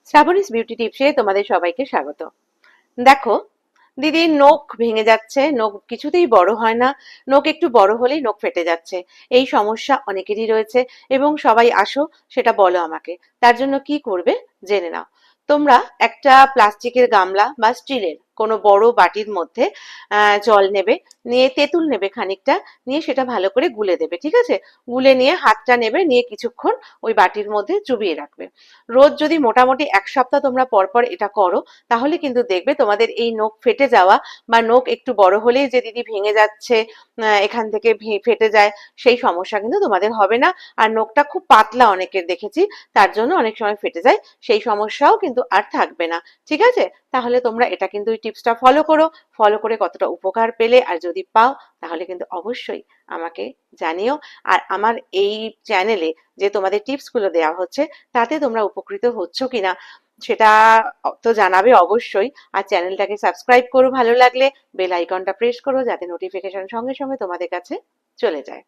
Shrabani's beauty টিপসে তোমাদের সবাইকে স্বাগত। দেখো, দিদির নখ ভেঙে যাচ্ছে, নখ কিছুতেই বড় হয় না, নখ একটু বড় হলেই নখ ফেটে যাচ্ছে। এই সমস্যা অনেকেরই রয়েছে এবং সবাই আসো সেটা বলো আমাকে। তার জন্য কি করবে জেনে নাও। তোমরা একটা প্লাস্টিকের গামলা বা স্টিলের কোনো বড় বাটির মধ্যে জল নেবে, নিয়ে তেঁতুল নেবে খানিকটা, নিয়ে সেটা ভালো করে গুলে দেবে, ঠিক আছে? গুলে নিয়ে হাতটা নেবে, নিয়ে কিছুক্ষণ ওই বাটির মধ্যে চুবিয়ে রাখবে। রোজ যদি মোটামুটি 1 সপ্তাহ তোমরা পরপর এটা করো, তাহলে কিন্তু দেখবে তোমাদের এই নখ ফেটে যাওয়া বা নখ একটু বড় হলেই যে দিদি ভেঙে যাচ্ছে, এখান থেকে ফেটে যায়, সেই সমস্যা কিন্তু তোমাদের হবে না। আর নখটা খুব পাতলা অনেকের দেখেছি, তার জন্য অনেক সময় ফেটে যায়, সেই সমস্যাও কিন্তু আর থাকবে না। ঠিক আছে? তাহলে তোমরা এটা কিন্তু এই টিপসটা ফলো করো। ফলো করে কতটা উপকার পেলে আর যদি পাও, তাহলে কিন্তু অবশ্যই আমাকে জানিও। আর আমার এই চ্যানেলে যে তোমাদের টিপসগুলো দেওয়া হচ্ছে, তাতে তোমরা উপকৃত হচ্ছ কিনা সেটা তো জানাবে অবশ্যই। আর চ্যানেলটাকে সাবস্ক্রাইব করো ভালো লাগলে, বেল আইকনটা প্রেস করো যাতে নোটিফিকেশন সঙ্গে সঙ্গে তোমাদের কাছে চলে যায়।